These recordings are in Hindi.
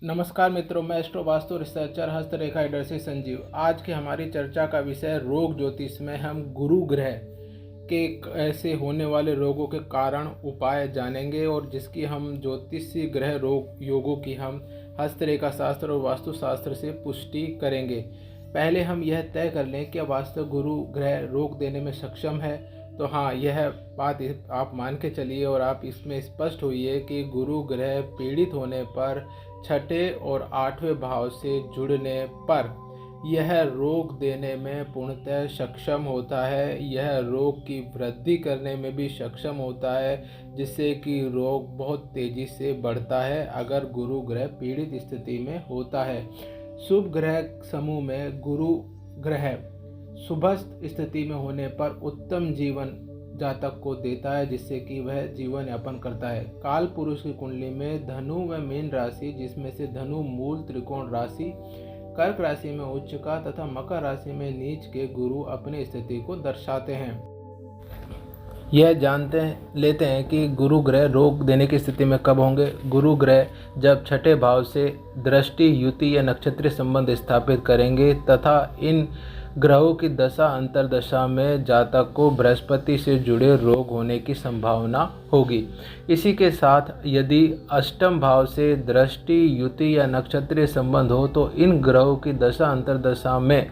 नमस्कार मित्रों, मैं एस्ट्रो वास्तु रिसर्चर हस्तरेखा एडर्सी संजीव। आज की हमारी चर्चा का विषय रोग ज्योतिष में हम गुरु ग्रह के ऐसे होने वाले रोगों के कारण उपाय जानेंगे और जिसकी हम ज्योतिषीय ग्रह रोग योगों की हम हस्तरेखा शास्त्र और वास्तु शास्त्र से पुष्टि करेंगे। पहले हम यह तय कर लें कि वास्तव गुरु ग्रह रोग देने में सक्षम है। तो हाँ, यह बात आप मान के चलिए और आप इसमें स्पष्ट होइए कि गुरु ग्रह पीड़ित होने पर छठे और आठवें भाव से जुड़ने पर यह रोग देने में पूर्णतः सक्षम होता है। यह रोग की वृद्धि करने में भी सक्षम होता है, जिससे कि रोग बहुत तेज़ी से बढ़ता है अगर गुरु ग्रह पीड़ित स्थिति में होता है। शुभ ग्रह समूह में गुरु ग्रह शुभस्थ स्थिति में होने पर उत्तम जीवन जातक को देता है, जिससे कि वह जीवन यापन करता है। काल पुरुष की कुंडली में धनु व मीन राशि, जिसमें से धनु मूल त्रिकोण राशि, कर्क राशि में उच्च का तथा मकर राशि में नीच के गुरु अपनी स्थिति को दर्शाते हैं। यह लेते हैं कि गुरु ग्रह रोग देने की स्थिति में कब होंगे। गुरु ग्रह जब छठे भाव से दृष्टि, युति या नक्षत्रीय संबंध स्थापित करेंगे तथा इन ग्रहों की दशा अंतरदशा में जातक को बृहस्पति से जुड़े रोग होने की संभावना होगी। इसी के साथ यदि अष्टम भाव से दृष्टि, युति या नक्षत्रीय संबंध हो तो इन ग्रहों की दशा अंतरदशा में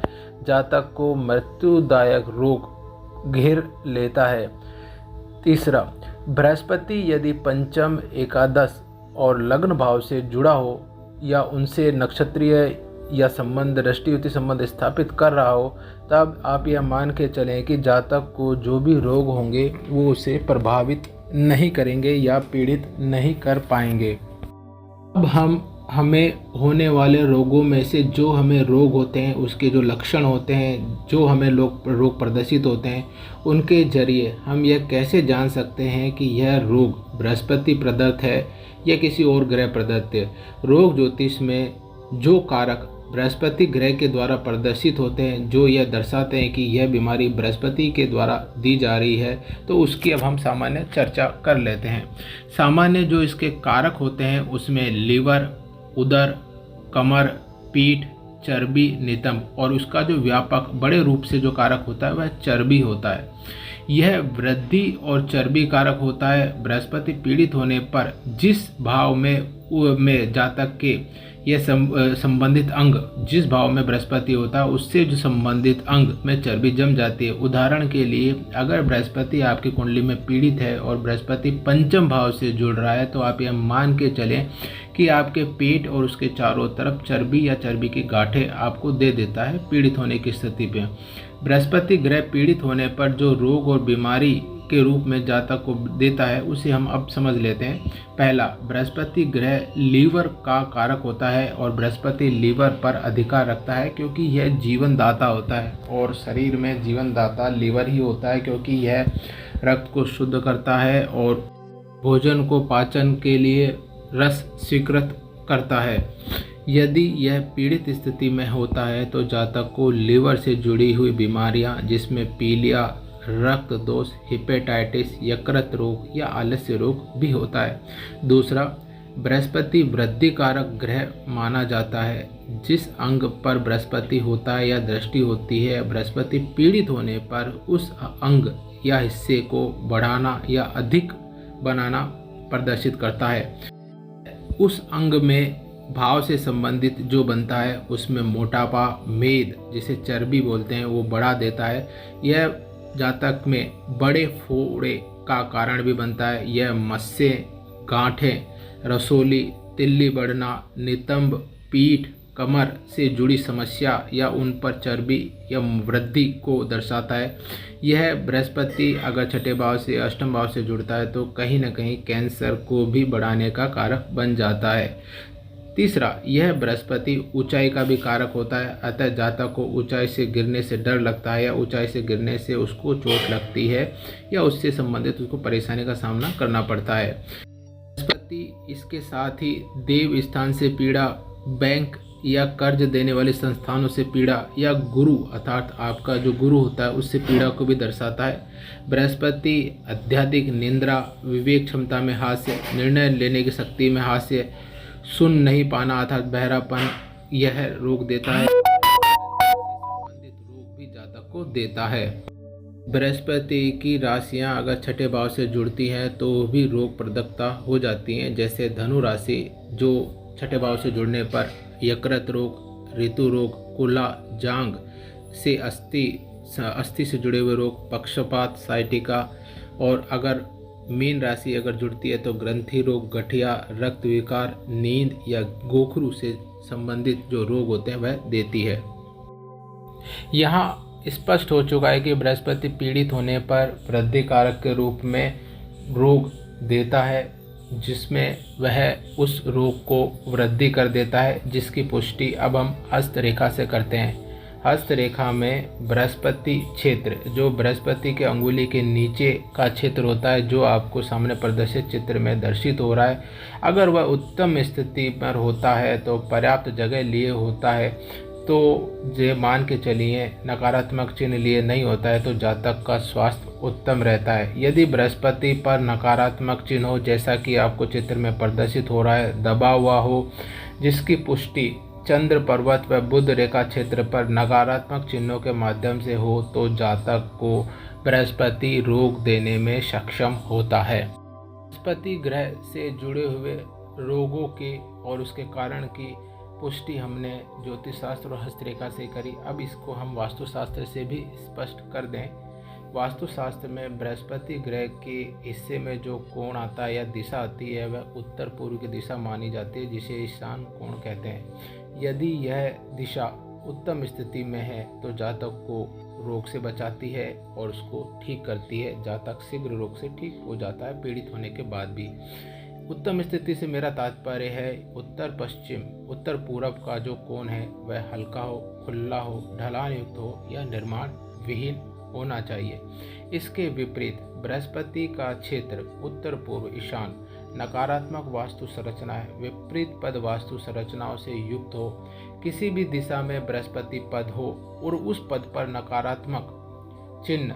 जातक को मृत्युदायक रोग घेर लेता है। तीसरा, बृहस्पति यदि पंचम, एकादश और लग्न भाव से जुड़ा हो या उनसे नक्षत्रीय या संबंध, दृष्टि युति संबंध स्थापित कर रहा हो, तब आप यह मान के चलें कि जातक को जो भी रोग होंगे वो उसे प्रभावित नहीं करेंगे या पीड़ित नहीं कर पाएंगे। अब हमें होने वाले रोगों में से जो हमें रोग होते हैं, उसके जो लक्षण होते हैं, जो हमें रोग प्रदर्शित होते हैं, उनके जरिए हम यह कैसे जान सकते हैं कि यह रोग बृहस्पति प्रदत्त है या किसी और ग्रह प्रदत्त है। रोग ज्योतिष में जो कारक बृहस्पति ग्रह के द्वारा प्रदर्शित होते हैं, जो यह दर्शाते हैं कि यह बीमारी बृहस्पति के द्वारा दी जा रही है, तो उसकी अब हम सामान्य चर्चा कर लेते हैं। सामान्य जो इसके कारक होते हैं उसमें लीवर, उदर, कमर, पीठ, चर्बी, नितंब, और उसका जो व्यापक बड़े रूप से जो कारक होता है वह चर्बी होता है। यह वृद्धि और चर्बी कारक होता है। बृहस्पति पीड़ित होने पर जिस भाव में जातक के यह संबंधित अंग, जिस भाव में बृहस्पति होता है उससे जो संबंधित अंग में चर्बी जम जाती है। उदाहरण के लिए, अगर बृहस्पति आपकी कुंडली में पीड़ित है और बृहस्पति पंचम भाव से जुड़ रहा है, तो आप यह मान के चलें कि आपके पेट और उसके चारों तरफ चर्बी या चर्बी की गांठें आपको दे देता है पीड़ित होने की स्थिति पे। बृहस्पति ग्रह पीड़ित होने पर जो रोग और बीमारी के रूप में जातक को देता है, उसे हम अब समझ लेते हैं। पहला, बृहस्पति ग्रह लीवर का कारक होता है और बृहस्पति लीवर पर अधिकार रखता है क्योंकि यह जीवन दाता होता है और शरीर में जीवन दाता लीवर ही होता है, क्योंकि यह रक्त को शुद्ध करता है और भोजन को पाचन के लिए रस स्वीकृत करता है। यदि यह पीड़ित स्थिति में होता है तो जातक को लीवर से जुड़ी हुई बीमारियां, जिसमें पीलिया, रक्त दोष, हेपेटाइटिस, यकृत रोग या आलस्य रोग भी होता है। दूसरा, बृहस्पति वृद्धि कारक ग्रह माना जाता है। जिस अंग पर बृहस्पति होता है या दृष्टि होती है, बृहस्पति पीड़ित होने पर उस अंग या हिस्से को बढ़ाना या अधिक बनाना प्रदर्शित करता है। उस अंग में भाव से संबंधित जो बनता है उसमें मोटापा, मेद, जिसे चर्बी बोलते हैं, वो बढ़ा देता है। यह जातक में बड़े फोड़े का कारण भी बनता है। यह मस्से, गांठें, रसोली, तिल्ली बढ़ना, नितंब, पीठ, कमर से जुड़ी समस्या या उन पर चर्बी या वृद्धि को दर्शाता है। यह बृहस्पति अगर छठे भाव से अष्टम भाव से जुड़ता है तो कहीं न कहीं कैंसर को भी बढ़ाने का कारक बन जाता है। तीसरा, यह बृहस्पति ऊंचाई का भी कारक होता है, अतः जातक को ऊंचाई से गिरने से डर लगता है या ऊंचाई से गिरने से उसको चोट लगती है या उससे संबंधित उसको परेशानी का सामना करना पड़ता है। बृहस्पति इसके साथ ही देव स्थान से पीड़ा, बैंक या कर्ज देने वाले संस्थानों से पीड़ा या गुरु अर्थात आपका जो गुरु होता है उससे पीड़ा को भी दर्शाता है। बृहस्पति अत्यधिक निंद्रा, विवेक क्षमता में हास्य, निर्णय लेने की शक्ति में हास्य, सुन नहीं पाना अर्थात बहरापन यह रोग देता है। संबंधित रोग भी जातक को देता है। बृहस्पति की राशियां अगर छठे भाव से जुड़ती हैं तो भी रोग प्रदकता हो जाती हैं। जैसे धनु राशि जो छठे भाव से जुड़ने पर यकृत रोग, ऋतु रोग, कुला, जांग से अस्थि से जुड़े हुए रोग, पक्षपात, साइटिका, और अगर मीन राशि अगर जुड़ती है तो ग्रंथि रोग, गठिया, रक्त विकार, नींद या गोखरू से संबंधित जो रोग होते हैं वह देती है। यहाँ स्पष्ट हो चुका है कि बृहस्पति पीड़ित होने पर वृद्धि कारक के रूप में रोग देता है, जिसमें वह उस रोग को वृद्धि कर देता है, जिसकी पुष्टि अब हम हस्तरेखा से करते हैं। हस्तरेखा में बृहस्पति क्षेत्र, जो बृहस्पति के अंगुली के नीचे का क्षेत्र होता है, जो आपको सामने प्रदर्शित चित्र में दर्शित हो रहा है, अगर वह उत्तम स्थिति पर होता है तो पर्याप्त जगह लिए होता है तो ये मान के चलिए नकारात्मक चिन्ह लिए नहीं होता है तो जातक का स्वास्थ्य उत्तम रहता है। यदि बृहस्पति पर नकारात्मक चिन्ह हो, जैसा कि आपको चित्र में प्रदर्शित हो रहा है, दबा हुआ हो, जिसकी पुष्टि चंद्र पर्वत व बुध रेखा क्षेत्र पर नकारात्मक चिन्हों के माध्यम से हो, तो जातक को बृहस्पति रोग देने में सक्षम होता है। बृहस्पति ग्रह से जुड़े हुए रोगों के और उसके कारण की पुष्टि हमने ज्योतिष शास्त्र और हस्तरेखा से करी। अब इसको हम वास्तुशास्त्र से भी स्पष्ट कर दें। वास्तुशास्त्र में बृहस्पति ग्रह के हिस्से में जो कोण आता है या दिशा आती है वह उत्तर पूर्व की दिशा मानी जाती है, जिसे ईशान कोण कहते हैं। यदि यह दिशा उत्तम स्थिति में है तो जातक को रोग से बचाती है और उसको ठीक करती है। जातक शीघ्र रोग से ठीक हो जाता है पीड़ित होने के बाद भी। उत्तम स्थिति से मेरा तात्पर्य है उत्तर पश्चिम, उत्तर पूरब का जो कोण है वह हल्का हो, खुला हो, ढलान युक्त हो या निर्माण विहीन होना चाहिए। इसके विपरीत बृहस्पति का क्षेत्र उत्तर पूर्व ईशान नकारात्मक वास्तु संरचना है, विपरीत पद वास्तु संरचनाओं से युक्त हो। किसी भी दिशा में बृहस्पति पद हो और उस पद पर नकारात्मक चिन्ह,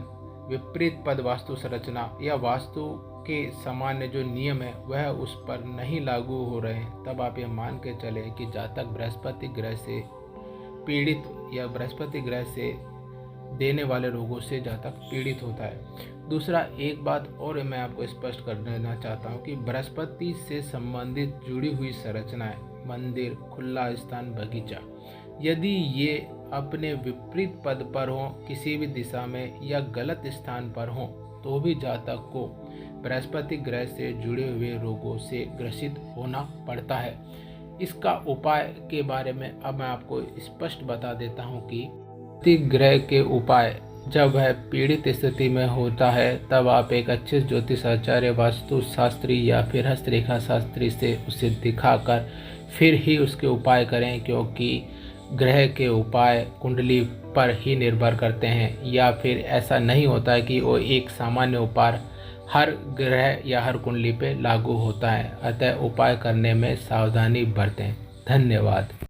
विपरीत पद वास्तु संरचना या वास्तु के सामान्य जो नियम है वह उस पर नहीं लागू हो रहे हैं, तब आप ये मान के चले कि जातक बृहस्पति ग्रह से पीड़ित या बृहस्पति ग्रह से देने वाले रोगों से जातक पीड़ित होता है। दूसरा, एक बात और मैं आपको स्पष्ट कर देना चाहता हूँ कि बृहस्पति से संबंधित जुड़ी हुई संरचनाएं, मंदिर, खुला स्थान, बगीचा, यदि ये अपने विपरीत पद पर हों, किसी भी दिशा में या गलत स्थान पर हों, तो भी जातक को बृहस्पति ग्रह से जुड़े हुए रोगों से ग्रसित होना पड़ता है। इसका उपाय के बारे में अब मैं आपको स्पष्ट बता देता हूँ कि बृहस्पति ग्रह के उपाय जब वह पीड़ित स्थिति में होता है तब आप एक अच्छे ज्योतिषाचार्य, वास्तु शास्त्री या फिर हस्तरेखा शास्त्री से उसे दिखाकर फिर ही उसके उपाय करें, क्योंकि ग्रह के उपाय कुंडली पर ही निर्भर करते हैं, या फिर ऐसा नहीं होता है कि वो एक सामान्य उपाय हर ग्रह या हर कुंडली पे लागू होता है। अतः उपाय करने में सावधानी बरतें। धन्यवाद।